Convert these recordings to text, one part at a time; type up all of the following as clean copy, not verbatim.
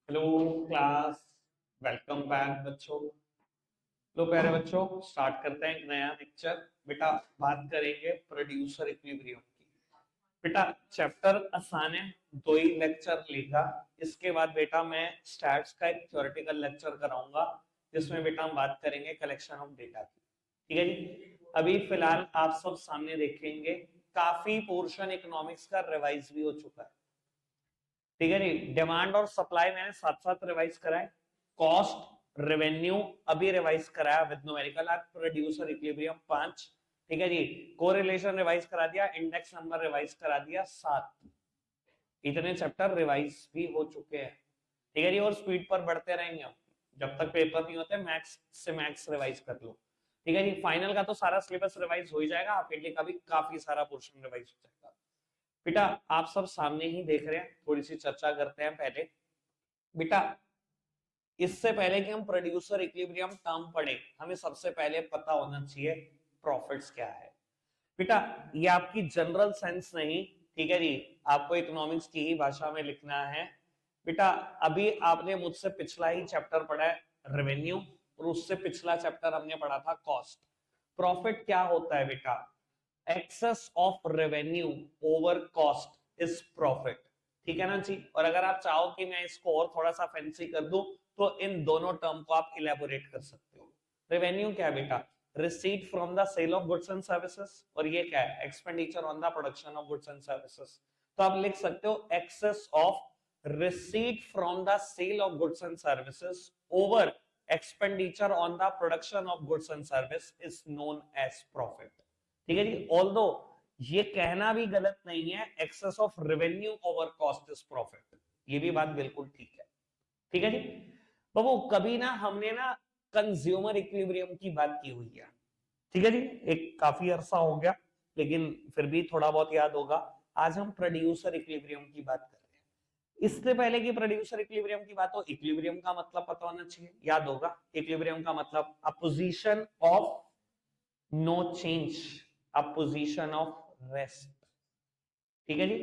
Hello class. Welcome back बच्चों। लो प्यारे बच्चों, स्टार्ट करते हैं एक नया लेक्चर। बेटा बात करेंगे प्रोड्यूसर इक्विलिब्रियम की। बेटा चैप्टर आसान है, दो ही लेक्चर लेगा। इसके बाद बेटा मैं स्टैट्स का एक थ्योरेटिकल लेक्चर कराऊंगा, जिसमें बेटा हम बात करेंगे कलेक्शन ऑफ डेटा की। ठीक है जी। अभी फिलहाल आप सब सामने देखेंगे काफी पोर्शन इकोनॉमिक्स का रिवाइज भी हो चुका है। ठीक है जी। डिमांड और सप्लाई मैंने साथ साथ रिवाइज कराए। कॉस्ट रेवेन्यू अभी रिवाइज कराया विद न्यूमेरिकल। आज प्रोड्यूसर इक्विलिब्रियम 5। ठीक है जी। कोरिलेशन रिवाइज करा दिया, इंडेक्स नंबर रिवाइज करा दिया 7। इतने चैप्टर रिवाइज भी हो चुके हैं। ठीक है जी। और स्पीड पर बढ़ते रहेंगे हम, जब तक पेपर नहीं होते मैक्स से मैक्स रिवाइज कर लो। ठीक है जी। फाइनल का तो सारा सिलेबस रिवाइज हो ही जाएगा, हाफ ईयरली का भी काफी सारा पोर्शन रिवाइज हो जाएगा। बेटा आप सब सामने ही देख रहे हैं, थोड़ी सी चर्चा करते हैं पहले। बेटा इससे पहले कि हम प्रोड्यूसर इक्विलिब्रियम टर्म पढ़े, हमें सबसे पहले पता होना चाहिए प्रॉफिट्स क्या है। बेटा ये आपकी जनरल सेंस नहीं, ठीक है जी, आपको इकोनॉमिक्स की ही भाषा में लिखना है। बेटा अभी आपने मुझसे पिछला ही चैप्टर पढ़ा है रेवेन्यू, और उससे पिछला चैप्टर हमने पढ़ा था कॉस्ट। प्रॉफिट क्या होता है बेटा? Excess of revenue over cost is profit. ठीक है ना जी। और अगर आप चाहो कि मैं इसको और थोड़ा सा फैंसी कर दूं, तो इन दोनों टर्म को आप इलेबोरेट कर सकते हो। रेवेन्यू क्या है बेटा? Receipt from the sale of goods and services. और ये क्या है? Expenditure on the production of goods and services. तो आप लिख सकते हो excess of receipt from the sale of goods and services over expenditure on the production of goods and service is known as profit. ठीक है जी। Although ये कहना भी गलत नहीं है, excess of revenue over cost is profit, ये भी बात बिल्कुल ठीक है। ठीक है जी। बाबू कभी ना हमने ना कंज्यूमर इक्विलिब्रियम की बात की हुई है। ठीक है जी। एक काफी अरसा हो गया, लेकिन फिर भी थोड़ा बहुत याद होगा। आज हम प्रोड्यूसर इक्विलिब्रियम की बात कर रहे हैं। इससे पहले कि प्रोड्यूसर इक्विलिब्रियम की बात हो, इक्विलिब्रियम का मतलब पता होना चाहिए, याद होगा। इक्विलिब्रियम का मतलब a position of no change, a position of rest. ठीक है जी।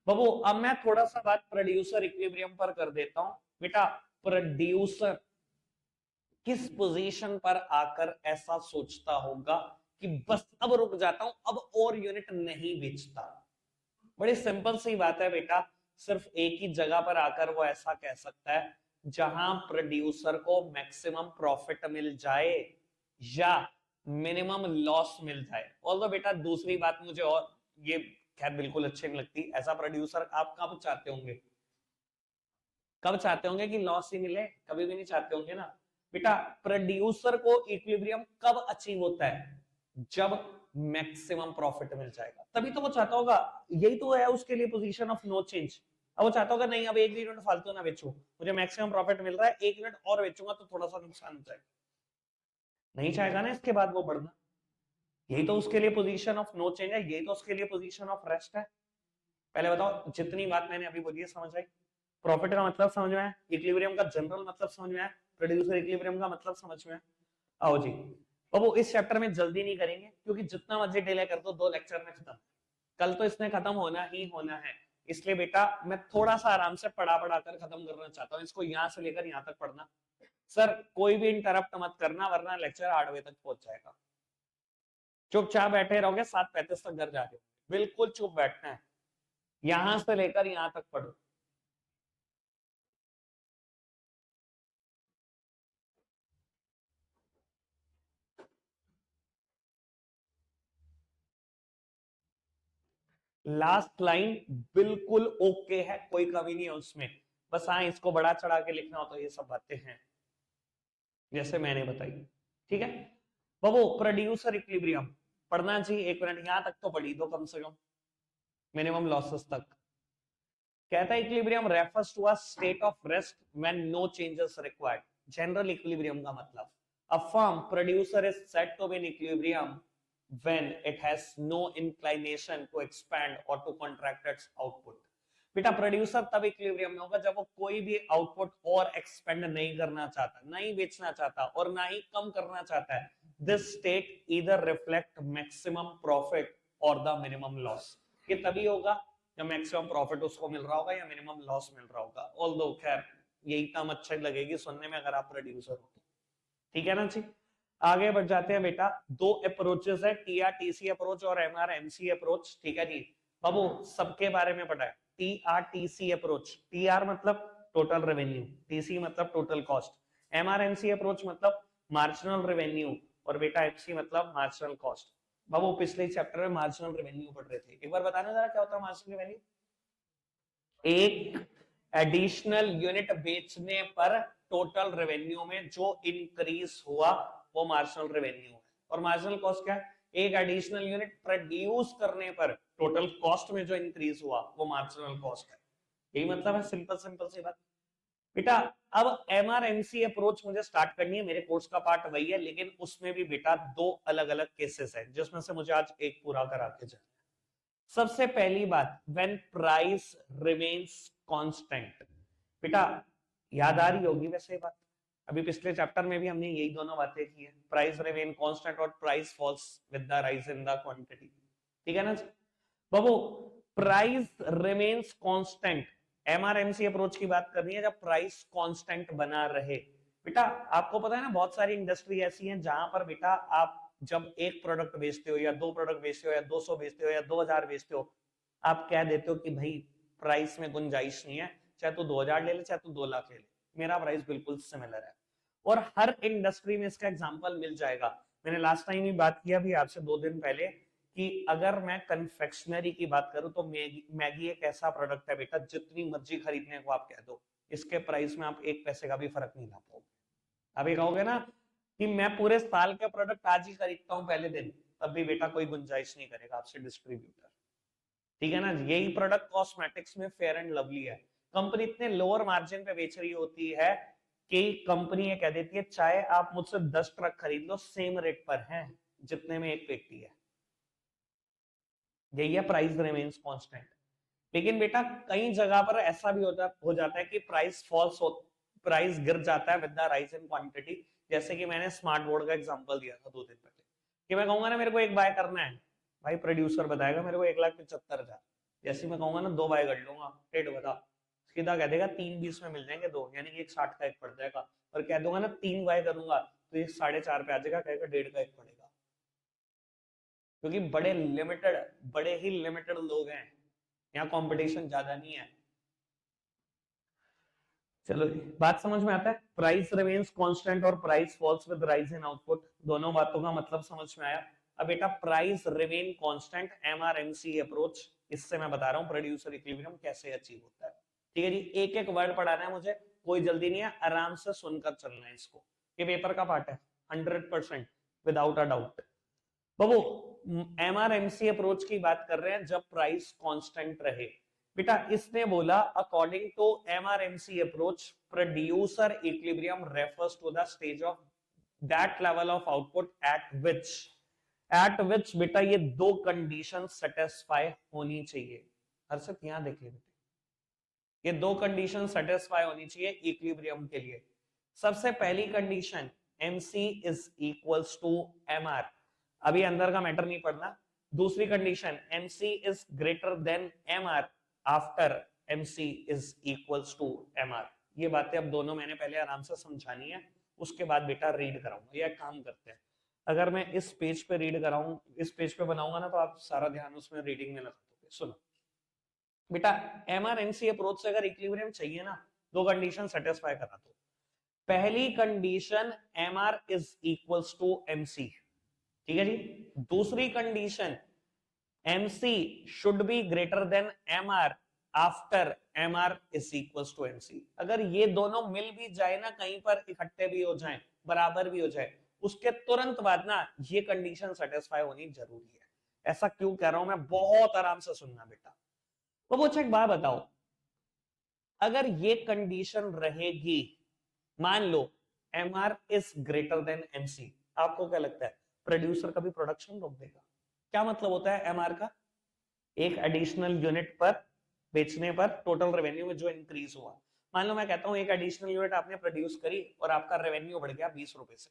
बाबू अब मैं थोड़ा सा बात प्रोड्यूसर इक्विलिब्रियम पर कर देता हूं। बेटा प्रोड्यूसर किस पोजीशन पर आकर ऐसा सोचता होगा कि बस अब रुक जाता हूं, अब और यूनिट नहीं बेचता? बड़ी सिंपल सी बात है बेटा, सिर्फ एक ही जगह पर आकर वो ऐसा कह सकता है जहां प्रोड्यूसर को मैक्सिमम प्रॉफिट मिल जाए या मिनिमम लॉस मिल जाए। ऑल्दो बेटा दूसरी बात मुझे और ये खैर बिल्कुल अच्छी नहीं लगती, ऐसा प्रोड्यूसर आप कब चाहते होंगे? कब चाहते होंगे कि लॉस ही मिले? कभी भी नहीं चाहते होंगे ना। बेटा प्रोड्यूसर को इक्विलिब्रियम कब अचीव होता है? जब मैक्सिमम प्रॉफिट मिल जाएगा, तभी तो वो चाहता होगा। यही तो है उसके लिए पोजीशन ऑफ नो चेंज। अब वो चाहता होगा नहीं अब एक यूनिट फालतू ना बेचो, मुझे मैक्सिमम प्रॉफिट मिल रहा है, एक यूनिट और बेचूंगा तो थोड़ा सा नुकसान हो जाएगा। नहीं चाहेगा ना इसके बाद वो बढ़ना। यही तो उसके लिए पोजीशन ऑफ नो चेंज है, यही तो उसके लिए पोजीशन ऑफ रेस्ट है। पहले बताओ जितनी बात मैंने अभी बोली है समझ आई? प्रॉफिट का मतलब समझ में आया, इक्विलिब्रियम का जनरल मतलब समझ में आया, प्रोड्यूसर इक्विलिब्रियम का मतलब समझ में आया। आओ जी। अब वो इस चैप्टर में जल्दी नहीं करेंगे, क्योंकि जितना मर्जी डिले कर दो, 2 लेक्चर में खत्म। कल तो इसने खत्म होना ही होना है। इसलिए बेटा मैं थोड़ा सा आराम से पढ़ा पढ़ा कर खत्म करना चाहता हूँ, इसको यहां से लेकर यहां तक पढ़ना। सर कोई भी इंटरप्ट मत करना, वरना लेक्चर 8 बजे तक पहुंच जाएगा। चुपचाप बैठे रहोगे, 7:35 तक घर जाके बिल्कुल चुप बैठना है, यहां से लेकर यहां तक पढ़ो। लास्ट लाइन बिल्कुल ओके है, कोई कमी नहीं है उसमें। बस हाँ इसको बढ़ा चढ़ा के लिखना हो तो ये सब बातें हैं जैसे मैंने बताई। ठीक है बाबू। प्रोड्यूसर इक्विलिब्रियम पढ़ना चाहिए, 1 मिनट यहां तक तो पढ़ी दो कम से कम, मिनिमम लॉसेस तक। कहता है equilibrium refers to a state of rest when no changes required. General equilibrium का मतलब a firm producer is said to be in equilibrium when it has no inclination to expand or to contract its output। बेटा producer तब equilibrium में होगा जब वो कोई भी आउटपुट और एक्सपेंड नहीं करना चाहता, नहीं बेचना चाहता और ना ही कम करना चाहता है। This state either reflect maximum profit और द मिनिमम लॉस। ये तभी होगा जब मैक्सिमम प्रॉफिट उसको मिल रहा होगा या मिनिमम लॉस मिल रहा होगा। ऑल्दो खैर यही टर्म अच्छी लगेगी सुनने में अगर आप प्रोड्यूसर हो तो। ठीक है ना जी। आगे बढ़ जाते हैं बेटा, दो अप्रोचेस है, टीआरटीसी अप्रोच और एमआरएमसी अप्रोच। ठीक है जी बाबू, सबके बारे में पता है। टीआरटीसी अप्रोच, टीआर मतलब टोटल रेवेन्यू, टीसी मतलब टोटल कॉस्ट, एमआरएमसी अप्रोच मतलब मार्जिनल रेवेन्यू, और बेटा एमसी मतलब मार्जिनल कॉस्ट। बाबू पिछले चैप्टर में मार्जिनल रेवेन्यू पढ़ रहे थे, एक बार बताना जरा क्या होता है मार्जिनल रेवेन्यू। एक एडिशनल यूनिट बेचने पर टोटल रेवेन्यू में जो इंक्रीज हुआ वो मार्जिनल रेवेन्यू है। और मार्जिनल कॉस्ट क्या है, एक एडिशनल यूनिट प्रोड्यूस करने पर टोटल कॉस्ट में जो इंक्रीज हुआ वो मार्जिनल कॉस्ट है। यही मतलब है, सिंपल सिंपल सी बात बेटा। अब एमआरएमसी अप्रोच मुझे स्टार्ट करनी है, मेरे कोर्स का पार्ट वही है, लेकिन उसमें भी बेटा दो अलग अलग केसेस है जिसमें से मुझे आज एक पूरा करा के जाना। सबसे पहली बात, व्हेन प्राइस रिमेन्स कांस्टेंट। बेटा याद आ रही होगी वैसे बात, अभी पिछले चैप्टर में भी हमने यही दोनों बातें की है, प्राइस रिमेन कांस्टेंट और price falls with the rise in the quantity. ठीक है ना बाबू, प्राइस रिमेन्स कांस्टेंट, एमआरएमसी अप्रोच की बात कर रही है जब प्राइस कांस्टेंट बना रहे। बेटा आपको पता है ना, बहुत सारी इंडस्ट्री ऐसी हैं जहां पर बेटा आप जब एक प्रोडक्ट बेचते हो या दो प्रोडक्ट बेचते हो या 200 बेचते हो या 2000 बेचते हो, आप कह देते हो कि भाई प्राइस में गुंजाइश नहीं है, चाहे तू 2000 ले ले चाहे तू 2 लाख ले ले, मेरा प्राइस बिल्कुल सिमिलर है। और हर इंडस्ट्री में इसका एग्जांपल मिल जाएगा। मैंने लास्ट टाइम ही बात किया भी आपसे 2 दिन पहले कि अगर मैं कन्फेक्शनरी की बात करूं तो मैगी एक ऐसा प्रोडक्ट है बेटा, जितनी मर्जी खरीदने को आप कह दो, इसके प्राइस में आप 1 पैसे का भी फर्क नहीं ला पाओगे। अभी कहोगे ना कि मैं पूरे साल के प्रोडक्ट आज ही खरीदता हूं पहले दिन, तब भी बेटा कोई गुंजाइश नहीं करेगा आपसे डिस्ट्रीब्यूटर। ठीक है ना, यही प्रोडक्ट कॉस्मेटिक्स में फेयर एंड लवली है, कंपनी इतने लोअर मार्जिन पे बेच रही होती है कि कंपनी ये कह देती है चाहे आप मुझसे 10 ट्रक खरीद लो सेम रेट पर है जितने में एक पेटी है। यही है प्राइस रिमेन्स कांस्टेंट। लेकिन बेटा कई जगह पर ऐसा भी हो जाता है कि प्राइस फॉल्स हो, प्राइस गिर जाता है with the rise in quantity. जैसे कि मैंने स्मार्ट बोर्ड का एग्जांपल दिया था 2 दिन पहले कि मैं कहूंगा ना मेरे को एक बाय करना है, भाई प्रोड्यूसर बताएगा मेरे को 1,75,000, जैसे मैं कहूंगा ना 2 बाय कर लूंगा, रेट बता, सीधा कह देगा 3,20 में मिल जाएंगे 2, यानी कि 1,60 का एक पड़ जाएगा। और कह दूंगा ना 3 बाय करूंगा तो ये 4.5 पे आ जाएगा, कहेगा 1.5 का एक पड़ेगा। क्योंकि बड़े ही लिमिटेड लोग हैं, यहाँ कंपटीशन ज्यादा नहीं है। चलो बात समझ में आता है, प्राइस रिमेन्स कांस्टेंट और price falls with rise in output, दोनों बातों का मतलब समझ में आया। अब बेटा प्राइस रिमेन कांस्टेंट एमआरएमसी अप्रोच, इससे मैं बता रहा हूं प्रोड्यूसर इक्विलिब्रियम कैसे अचीव होता है। ठीक है जी, एक एक वर्ड पढ़ाना है मुझे, कोई जल्दी नहीं है, आराम से सुनकर चलना है इसको, ये पेपर का पार्ट है 100% विदाउट अ डाउट। बाबू एमआरएमसी अप्रोच की बात कर रहे हैं जब प्राइस कांस्टेंट रहे। बेटा इसने बोला according to MRMC approach producer equilibrium refers to the stage of that level of output at which बेटा ये दो कंडीशन सेटिस्फाई होनी चाहिए। हर्षित यहां देख ले बेटे, ये दो कंडीशन सेटिस्फाई होनी चाहिए इक्विलिब्रियम के लिए। सबसे पहली condition MC is equals to MR, अभी अंदर का मैटर नहीं पढ़ना। दूसरी condition MC is greater than MR after MC is equals to MR। ये बातें अब दोनों मैंने पहले आराम से समझानी है, उसके बाद बेटा रीड कराऊंगा। यह काम करते हैं, अगर मैं इस पेज पे रीड कराऊं, इस पेज पे बनाऊंगा ना तो आप सारा ध्यान उसमें रीडिंग में लगा दोगे। सुनो बेटा, एमआरएमसी अप्रोच से अगर इक्विलिब्रियम चाहिए ना, दो कंडीशन सेटिस्फाई करा दो। पहली condition MR is equals to MC, ठीक है जी। दूसरी condition MC should be greater than MR after MR is equals to MC। अगर ये दोनों मिल भी जाए ना, कहीं पर इकट्ठे भी हो जाएं, बराबर भी हो जाए, उसके तुरंत बाद ना ये कंडीशन सेटिस्फाई होनी जरूरी है। ऐसा क्यों कह रहा हूं मैं, बहुत आराम से सुनना बेटा। वो पूछे एक बात बताओ, अगर ये कंडीशन रहेगी, मान लो MR is greater then MC, आपको क्या लगता है प्रोड्यूसर कभी प्रोडक्शन रोक देगा? क्या मतलब होता है MR का, एक एडिशनल यूनिट पर बेचने पर टोटल रेवेन्यू में जो इंक्रीज हुआ। मान लो मैं कहता हूं एक एडिशनल यूनिट आपने प्रोड्यूस करी और आपका रेवेन्यू बढ़ गया 20 रुपए से,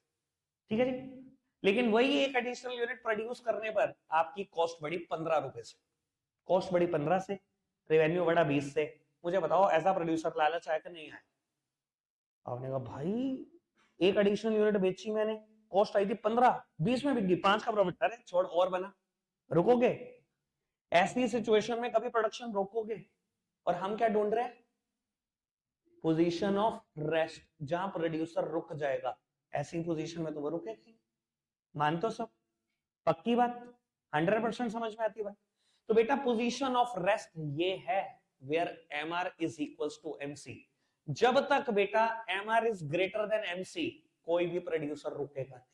ठीक है जी। लेकिन वही एक एडिशनल यूनिट प्रोड्यूस करने पर आपकी कॉस्ट बढ़ी 15 रुपए से, कॉस्ट बढ़ी 15 से, रेवेन्यू बढ़ा 20 से। मुझे बताओ ऐसा प्रोड्यूसर लालच आया कि नहीं आया? आपने कहा भाई एक एडिशनल यूनिट बेची मैंने, कॉस्ट आई थी 15, 20 में बिक गई, 5 का प्रॉफिट। अरे छोड़ और बना, रुकोगे? ऐसी सिचुएशन में कभी प्रोडक्शन रोकोगे? और हम क्या ढूंढ रहे हैं? पोजीशन ऑफ रेस्ट, जहां प्रोड्यूसर रुक जाएगा, ऐसी पोजीशन में तो वो रुकेगी। मान तो सब, पक्की बात, 100% समझ में आती बात। तो बेटा पोजीशन ऑफ रेस्ट ये है where M R is equal to MC. जब तक बेटा M R is greater than MC, कोई भी प्रोड्यूसर रुकेगा नहीं,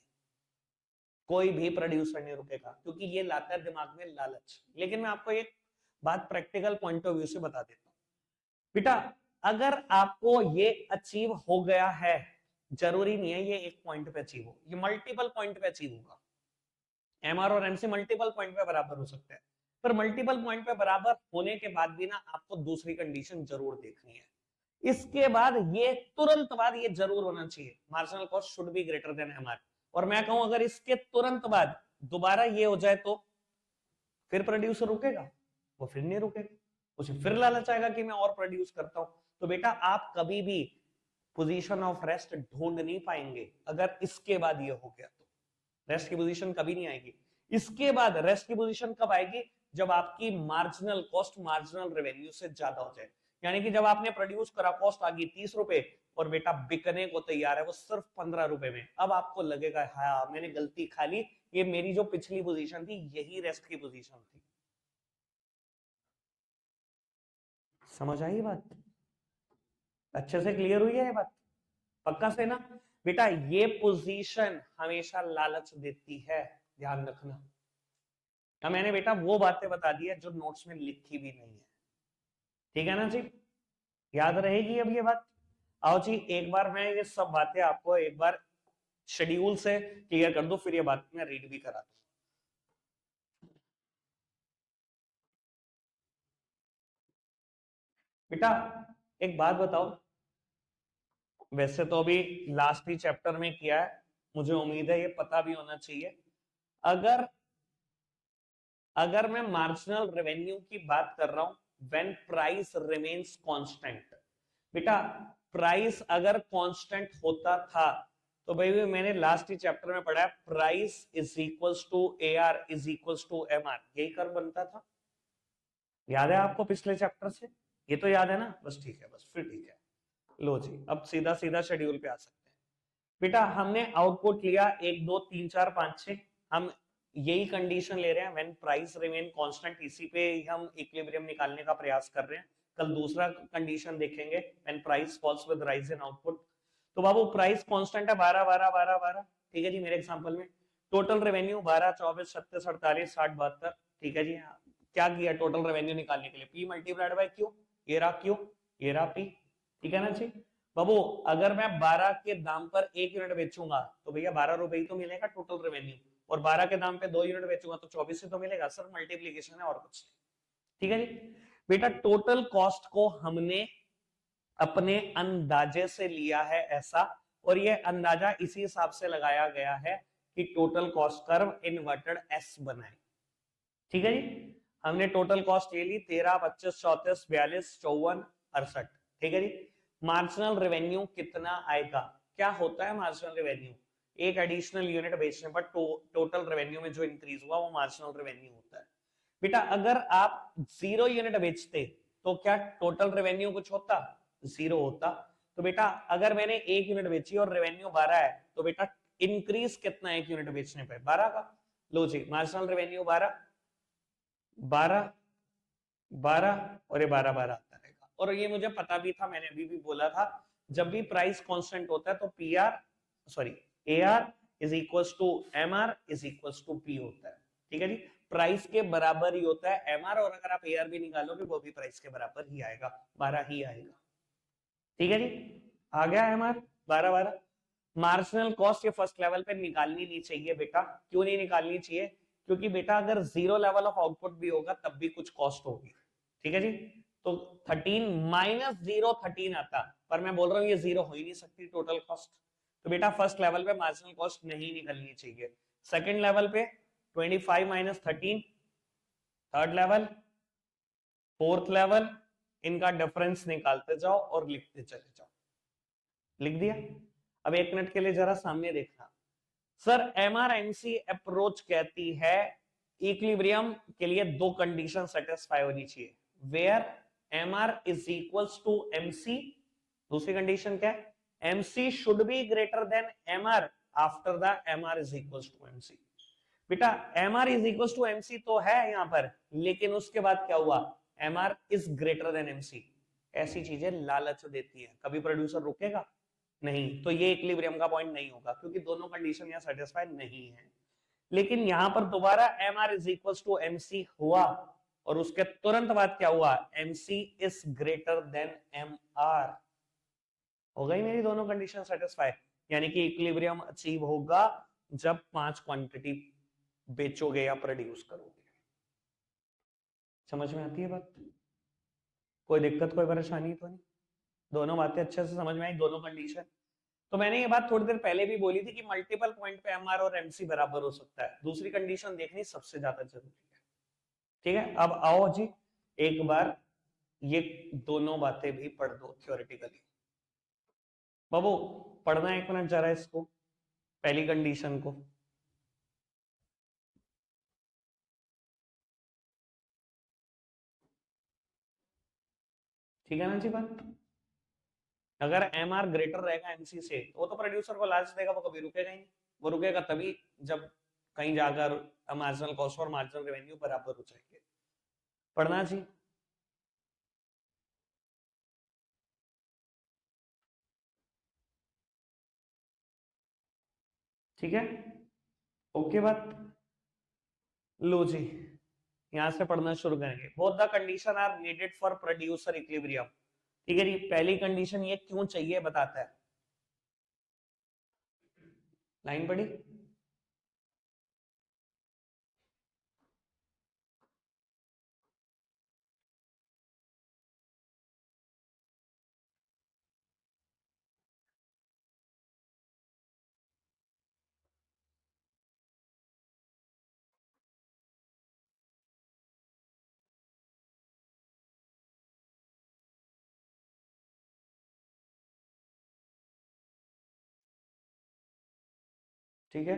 कोई भी प्रोड्यूसर नहीं रुकेगा, क्योंकि ये लाता है दिमाग में लालच। लेकिन मैं आपको एक बात प्रैक्टिकल पॉइंट ऑफ व्यू से बता देता हूं बेटा, अगर आपको ये अचीव हो गया है, जरूरी नहीं है ये एक पॉइंट पे अचीव हो, ये मल्टीपल पॉइंट पे अचीव होगा। एमआर और एमसी मल्टीपल पॉइंट पे बराबर हो सकते हैं, पर मल्टीपल पॉइंट पे बराबर होने के बाद भी ना आपको दूसरी कंडीशन जरूर देखनी है। इसके बाद ये तुरंत बाद ये जरूर होना चाहिए, marginal cost should be greater then MR. और मैं कहूं अगर इसके तुरंत बाद दोबारा ये हो जाए तो फिर प्रोड्यूसर रुकेगा? वो फिर नहीं रुकेगा, उसे फिर लालच आएगा कि मैं और प्रोड्यूस करता हूं। तो बेटा आप कभी भी पोजीशन ऑफ रेस्ट ढूंढ नहीं पाएंगे अगर इसके बाद ये हो गया तो। रेस्ट की पोजीशन कभी नहीं आएगी। इसके बाद रेस्ट की पोजीशन कब आएगी? जब आपकी मार्जिनल कॉस्ट मार्जिनल रेवेन्यू से ज्यादा हो जाए, यानी कि जब आपने प्रोड्यूस करा, कॉस्ट आ गई 30 रुपए और बेटा बिकने को तैयार है वो सिर्फ 15 रुपए में, अब आपको लगेगा हाँ मैंने गलती खा ली, ये मेरी जो पिछली पोजीशन थी यही रेस्ट की पोजीशन थी। समझ आई बात? अच्छे से क्लियर हुई है ये बात? पक्का से ना? बेटा ये पोजीशन हमेशा लालच देती है, ध्यान रखना। अब मैंने बेटा वो बातें बता दी है जो नोट्स में लिखी भी नहीं है, ठीक है ना जी? याद रहेगी अब ये बात? आओ जी एक बार मैं ये सब बातें आपको एक बार शेड्यूल से क्लियर कर दूं, फिर ये बात मैं रीड भी करा दूं। बेटा एक बात बताओ, वैसे तो अभी लास्ट ही चैप्टर में किया है, मुझे उम्मीद है ये पता भी होना चाहिए। अगर अगर मैं मार्जिनल रेवेन्यू की बात कर रहा हूं व्हेन प्राइस रिमेन्स कांस्टेंट, बेटा प्राइस अगर कांस्टेंट होता था तो भाई मैंने लास्ट ही चैप्टर में पढ़ा है price is equals to AR is equals to MR, यही कर्व बनता था। याद है आपको पिछले चैप्टर से? ये तो याद है ना? बस ठीक है, बस फिर ठीक है। लो जी अब सीधा सीधा शेड्यूल पे आ सकते हैं। बेटा हमने आउटपुट लिया 1 2 3 4 5 6, हम यही कंडीशन ले रहे हैं व्हेन प्राइस रिमेन कांस्टेंट, इसी पे हम इक्विलिब्रियम निकालने का प्रयास कर रहे हैं। कल दूसरा कंडीशन देखेंगे when price falls with rise in output. तो बाबू प्राइस कांस्टेंट है 12 12 12 12, ठीक है जी। मेरे एग्जांपल में टोटल रेवेन्यू 12 24 36 48 60 72, ठीक है जी। क्या किया टोटल रेवेन्यू निकालने के लिए? पी मल्टीप्लाइड बाय क्यू, ये रहा क्यू, ये रहा पी, ठीक है ना जी। बाबू अगर मैं 12 के दाम पर 1 यूनिट बेचूंगा तो भैया 12 रुपए ही तो मिलेगा टोटल रेवेन्यू, और 12 के दाम पे 2 यूनिट बेचूंगा तो 24 से तो मिलेगा। सर मल्टीप्लीकेशन है और कुछ नहीं, ठीक है जी। बेटा टोटल कॉस्ट को हमने अपने अंदाजे से लिया है ऐसा, और ये अंदाजा इसी हिसाब से लगाया गया है कि total cost curve inverted S बनाए, ठीक है जी। हमने टोटल कॉस्ट ये ली 13 25 34 42 54 68, ठीक है जी। मार्जिनल रेवेन्यू कितना आएगा? क्या होता है मार्जिनल रेवेन्यू? एक एडिशनल यूनिट बेचने पर टोटल रेवेन्यू में जो इंक्रीज हुआ वो मार्जिनल रेवेन्यू होता है। बेटा अगर आप 0 यूनिट बेचते तो क्या टोटल रेवेन्यू कुछ होता? 0 होता। तो बेटा अगर मैंने 1 यूनिट बेची और रेवेन्यू 12 है तो बेटा इंक्रीज कितना है 1 यूनिट बेचने पर? 12 का। लो जी मार्जिनल रेवेन्यू 12 12 12 और ये 12 12 आता रहेगा। और ये मुझे पता भी था, मैंने अभी भी बोला था जब भी प्राइस कांस्टेंट होता है तो P R sorry A R is equals to M R is equals to P होता है, ठीक है जी। प्राइस के बराबर ही होता है एम आर, और अगर आप ए आर भी निकालोगे वो भी प्राइस के बराबर ही आएगा, 12 ही आएगा, ठीक है जी। आ गया एम आर 12 12। मार्जिनल कॉस्ट ये फर्स्ट लेवल पे निकालनी नहीं चाहिए बेटा। क्यों नहीं निकालनी चाहिए? क्योंकि बेटा अगर 0 लेवल ऑफ आउटपुट भी होगा तब भी कुछ कॉस्ट होगी, ठीक है जी। तो 13 माइनस 0 13 आता, पर मैं बोल रहा हूं ये 0 हो ही नहीं सकती टोटल कॉस्ट। तो बेटा फर्स्ट लेवल पे मार्जिनल कॉस्ट नहीं निकलनी चाहिए। सेकंड लेवल पे 25 minus 13, third level, fourth level, इनका डिफरेंस निकालते जाओ और लिखते चले जाओ। लिख दिया। अब 1 मिनट के लिए जरा सामने देखना। सर एमआरएमसी अप्रोच कहती है इक्विलिब्रियम के लिए दो कंडीशन सेटिस्फाई होनी चाहिए, where M R is equals to MC. दूसरी कंडीशन क्या है? MC should be greater than M R after the M R is equals to MC. बेटा M R is equals to MC तो है यहां पर, लेकिन उसके बाद क्या हुआ? M R is greater than MC. ऐसी चीजें लालच देती है, कभी प्रोड्यूसर रुकेगा नहीं, तो ये इक्विलिब्रियम का पॉइंट नहीं होगा क्योंकि दोनों कंडीशन यहां सेटिस्फाई नहीं है। लेकिन यहां पर दोबारा M R is equal to MC हुआ, और उसके तुरंत बाद क्या हुआ? MC is greater than M R. हो गई मेरी दोनों कंडीशन सेटिस्फाई, यानी कि इक्विलिब्रियम अचीव होगा जब 5 क्वांटिटी बेचोगे या प्रोड्यूस करोगे। समझ में आती है बात? कोई दिक्कत कोई परेशानी तो नहीं? दोनों बातें अच्छे से समझ में आई, दोनों कंडीशन। तो मैंने ये बात थोड़ी देर पहले भी बोली थी कि मल्टीपल पॉइंट पे एमआर और एमसी बराबर हो सकता है, दूसरी कंडीशन देखनी सबसे ज्यादा जरूरी है। ठीक है, अब आओ जी एक बार ये दोनों बातें भी पढ़ दो थ्योरेटिकली। बाबू पढ़ना 1 मिनट जरा इसको, पहली कंडीशन को। ठीक है ना जी बात? अगर एम आर ग्रेटर रहेगा एमसी से तो वो तो प्रोड्यूसर को लालच देगा, वो कभी रुकेगा ही नहीं। वो रुकेगा तभी जब कहीं जाकर मार्जिनल कॉस्ट और मार्जिनल रेवेन्यू बराबर हो जाएंगे। पढ़ना जी। ठीक है, ओके बात। लो जी, यहां से पढ़ना शुरू करेंगे। Both the condition are needed for producer equilibrium. ठीक है जी, पहली कंडीशन ये क्यों चाहिए बताता है। लाइन पढ़ी? ठीक है,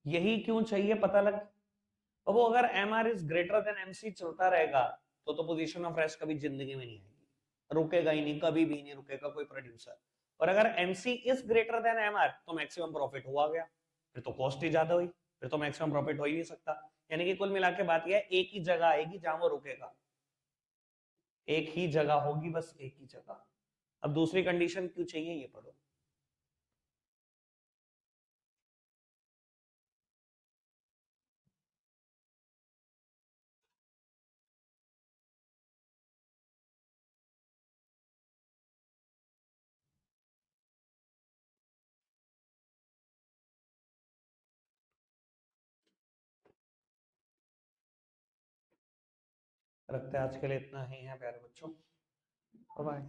यही क्यों चाहिए पता लग। अब वो अगर M R is greater than MC चलता रहेगा तो पोजीशन ऑफ रेस्ट कभी जिंदगी में नहीं आएगी, रुकेगा ही नहीं, कभी भी नहीं रुकेगा कोई प्रोड्यूसर। और अगर MC is greater than M R तो मैक्सिमम प्रॉफिट हुआ गया, फिर तो कॉस्ट ही ज्यादा हुई, फिर तो मैक्सिमम प्रॉफिट हो ही नहीं सकता। यानी कि कुल मिला के बात यह है, एक ही जगह आएगी जहां वो रुकेगा, एक ही जगह होगी, बस एक ही जगह। अब दूसरी कंडीशन क्यों चाहिए ये पढ़ो। रखते हैं आज के लिए इतना ही है प्यारे बच्चों, बाय।